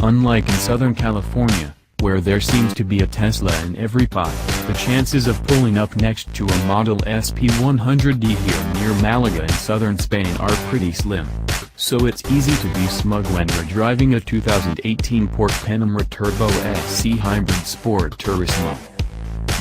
Unlike in Southern California, where there seems to be a Tesla in every pot, the chances of pulling up next to a Model S P100d here near Malaga in southern Spain are pretty slim. So it's easy to be smug when you're driving a 2018 Porsche Panamera Turbo SE Hybrid Sport Turismo.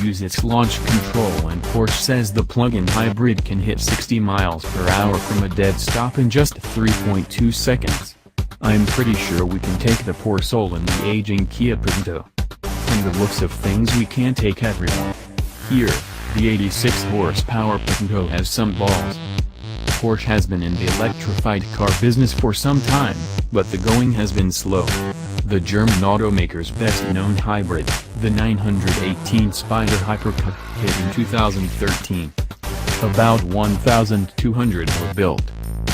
Use its launch control, and Porsche says the plug-in hybrid can hit 60 miles per hour from a dead stop in just 3.2 seconds. I'm pretty sure we can take the poor soul in the aging Kia Picanto. From the looks of things, we can't take everyone. Here, the 86 horsepower Picanto has some balls. Porsche has been in the electrified car business for some time, but the going has been slow. The German automaker's best-known hybrid, the 918 Spider Hypercup, hit in 2013. About 1,200 were built.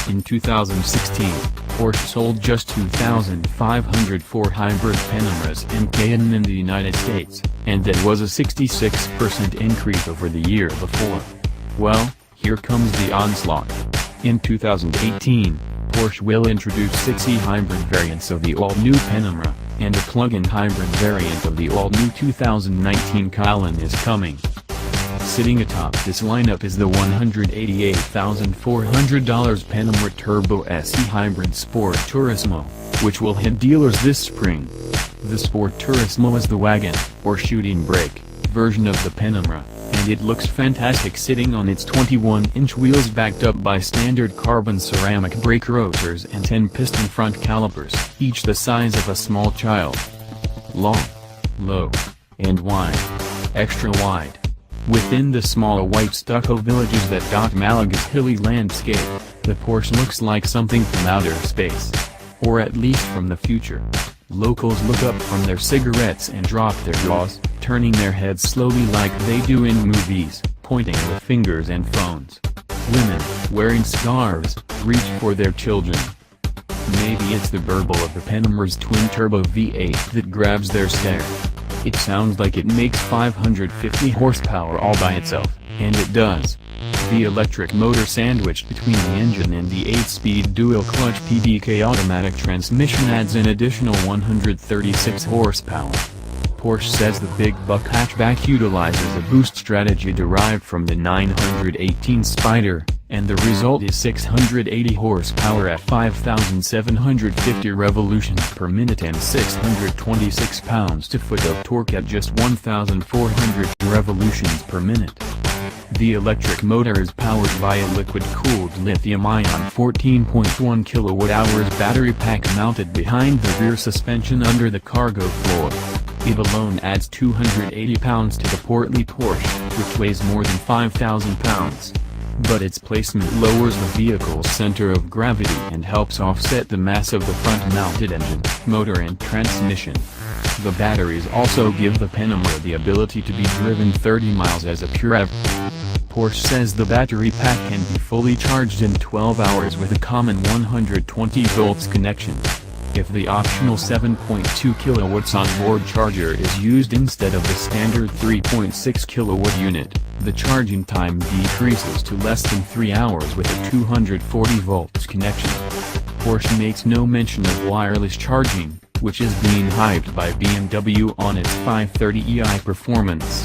In 2016, Porsche sold just 2,504 hybrid Panameras and Cayenne in the United States, and that was a 66% increase over the year before. Well, here comes the onslaught. In 2018, Porsche will introduce 6 e-hybrid variants of the all-new Panamera, and a plug-in hybrid variant of the all-new 2019 Cayenne is coming. Sitting atop this lineup is the $188,400 Panamera Turbo SE Hybrid Sport Turismo, which will hit dealers this spring. The Sport Turismo is the wagon, or shooting brake, version of the Panamera, and it looks fantastic sitting on its 21-inch wheels backed up by standard carbon ceramic brake rotors and 10-piston front calipers, each the size of a small child. Long, low, and wide. Extra wide. Within the small white stucco villages that dot Malaga's hilly landscape, the Porsche looks like something from outer space. Or at least from the future. Locals look up from their cigarettes and drop their jaws, turning their heads slowly like they do in movies, pointing with fingers and phones. Women, wearing scarves, reach for their children. Maybe it's the burble of the Panamera's twin-turbo V8 that grabs their stare. It sounds like it makes 550 horsepower all by itself, and it does. The electric motor sandwiched between the engine and the 8-speed dual-clutch PDK automatic transmission adds an additional 136 horsepower. Porsche says the big buck hatchback utilizes a boost strategy derived from the 918 Spider, and the result is 680 horsepower at 5,750 revolutions per minute and 626 pounds-to-foot of torque at just 1,400 revolutions per minute. The electric motor is powered by a liquid-cooled lithium-ion 14.1 kWh battery pack mounted behind the rear suspension under the cargo floor. It alone adds 280 pounds to the portly Porsche, which weighs more than 5,000 pounds. But its placement lowers the vehicle's center of gravity and helps offset the mass of the front-mounted engine, motor and transmission. The batteries also give the Panamera the ability to be driven 30 miles as a pure EV. Porsche says the battery pack can be fully charged in 12 hours with a common 120 volts connection. If the optional 7.2 kilowatts onboard charger is used instead of the standard 3.6 kilowatt unit, the charging time decreases to less than 3 hours with a 240 volts connection. Porsche makes no mention of wireless charging, which is being hyped by BMW on its 530i Performance.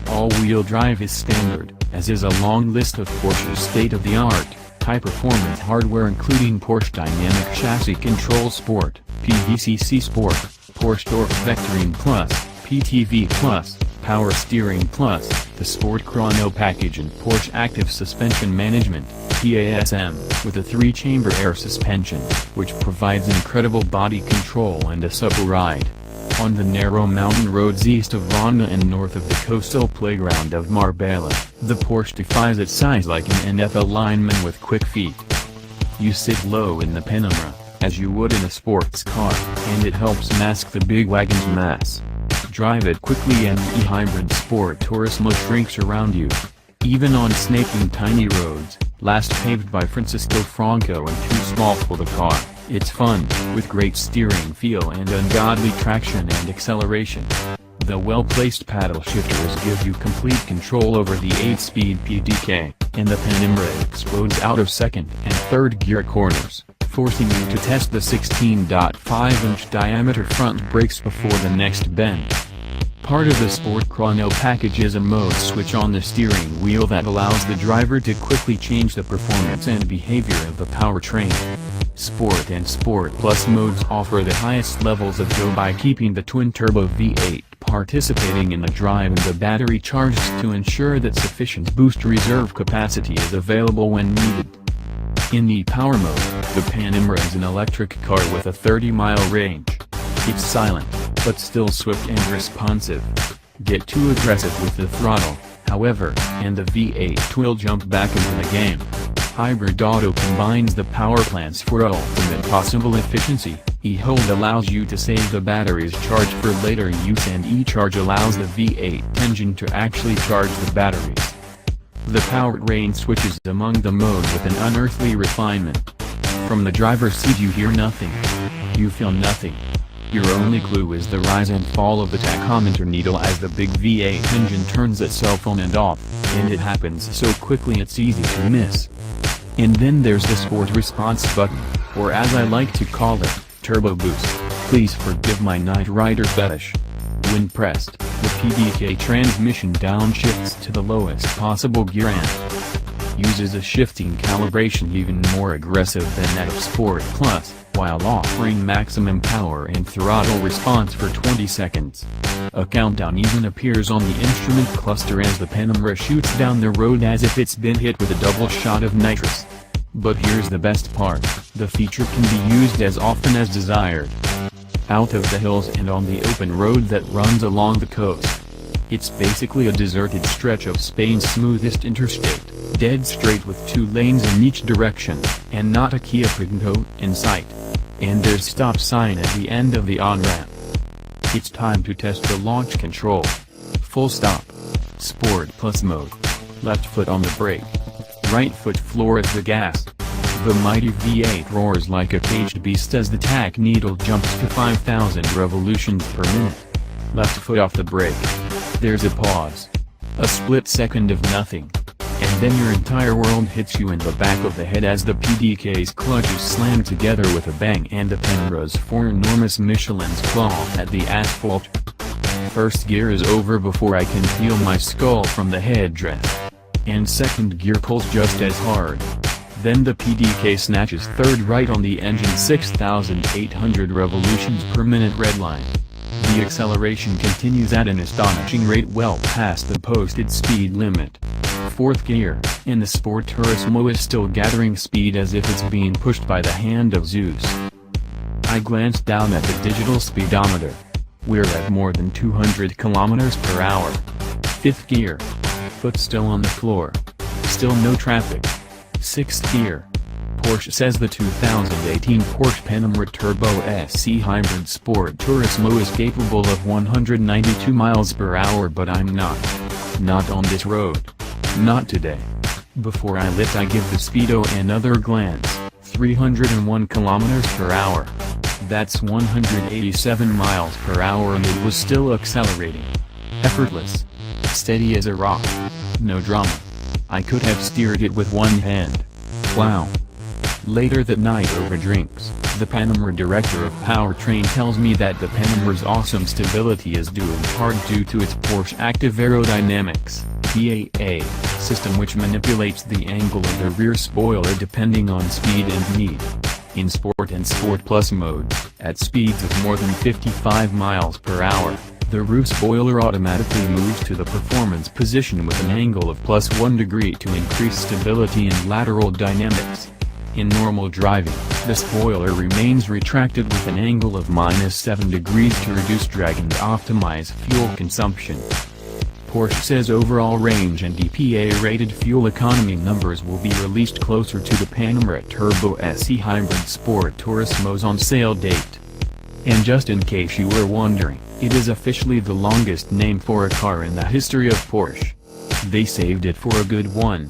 All-wheel drive is standard, as is a long list of Porsche's state-of-the-art, high-performance hardware including Porsche Dynamic Chassis Control Sport, PDCC Sport, Porsche Torque Vectoring Plus, PTV Plus, Power Steering Plus, the Sport Chrono package and Porsche Active Suspension Management, PASM, with a 3-chamber air suspension, which provides incredible body control and a supple ride. On the narrow mountain roads east of Ronda and north of the coastal playground of Marbella, the Porsche defies its size like an NFL lineman with quick feet. You sit low in the Panamera, as you would in a sports car, and it helps mask the big wagon's mass. Drive it quickly and the e-hybrid Sport Turismo shrinks around you. Even on snaking tiny roads, last paved by Francisco Franco and too small for the car, it's fun, with great steering feel and ungodly traction and acceleration. The well-placed paddle shifters give you complete control over the 8-speed PDK, and the Panamera explodes out of second and third gear corners, forcing you to test the 16.5-inch diameter front brakes before the next bend. Part of the Sport Chrono package is a mode switch on the steering wheel that allows the driver to quickly change the performance and behavior of the powertrain. Sport and Sport Plus modes offer the highest levels of go by keeping the twin-turbo V8 participating in the drive and the battery charged to ensure that sufficient boost reserve capacity is available when needed. In the Power mode, the Panamera is an electric car with a 30-mile range. It's silent, but still swift and responsive. Get too aggressive with the throttle, however, and the V8 will jump back into the game. Hybrid Auto combines the power plants for ultimate possible efficiency. E-Hold allows you to save the battery's charge for later use, and E-Charge allows the V8 engine to actually charge the batteries. The powertrain switches among the modes with an unearthly refinement. From the driver's seat you hear nothing. You feel nothing. Your only clue is the rise and fall of the tachometer needle as the big V8 engine turns itself on and off, and it happens so quickly it's easy to miss. And then there's the Sport Response button, or as I like to call it, Turbo Boost. Please forgive my Knight Rider fetish. When pressed, the PDK transmission downshifts to the lowest possible gear and uses a shifting calibration even more aggressive than that of Sport Plus, while offering maximum power and throttle response for 20 seconds. A countdown even appears on the instrument cluster as the Panamera shoots down the road as if it's been hit with a double shot of nitrous. But here's the best part, the feature can be used as often as desired. Out of the hills and on the open road that runs along the coast. It's basically a deserted stretch of Spain's smoothest interstate, dead straight with 2 lanes in each direction, and not a Kia Picanto in sight. And there's stop sign at the end of the on-ramp. It's time to test the launch control. Full stop. Sport Plus mode. Left foot on the brake. Right foot floors the gas. The mighty V8 roars like a caged beast as the tach needle jumps to 5,000 revolutions per minute. Left foot off the brake. There's a pause. A split second of nothing. And then your entire world hits you in the back of the head as the PDK's clutches slam together with a bang and the Panamera's 4 enormous Michelin's claw at the asphalt. First gear is over before I can feel my skull from the headdress. And second gear pulls just as hard. Then the PDK snatches third right on the engine 6,800 revolutions per minute redline. The acceleration continues at an astonishing rate well past the posted speed limit. Fourth gear, and the Sport Turismo is still gathering speed as if it's being pushed by the hand of Zeus. I glanced down at the digital speedometer. We're at more than 200 kilometers per hour. Fifth gear. Foot still on the floor. Still no traffic. Sixth gear. Porsche says the 2018 Porsche Panamera Turbo SE Hybrid Sport Turismo is capable of 192 miles per hour, but I'm not. Not on this road. Not today. Before I lit I give the speedo another glance. 301 kilometers per hour. That's 187 miles per hour and it was still accelerating. Effortless. Steady as a rock. No drama. I could have steered it with one hand. Wow. Later that night over drinks, the Panamera director of powertrain tells me that the Panamera's awesome stability is due in part due to its Porsche Active Aerodynamics (PAA) system, which manipulates the angle of the rear spoiler depending on speed and need. In Sport and Sport Plus modes, at speeds of more than 55 miles per hour, the roof spoiler automatically moves to the performance position with an angle of +1 degree to increase stability and lateral dynamics. In normal driving, the spoiler remains retracted with an angle of -7 degrees to reduce drag and optimize fuel consumption. Porsche says overall range and EPA-rated fuel economy numbers will be released closer to the Panamera Turbo SE Hybrid Sport Turismo's on sale date. And just in case you were wondering, it is officially the longest name for a car in the history of Porsche. They saved it for a good one.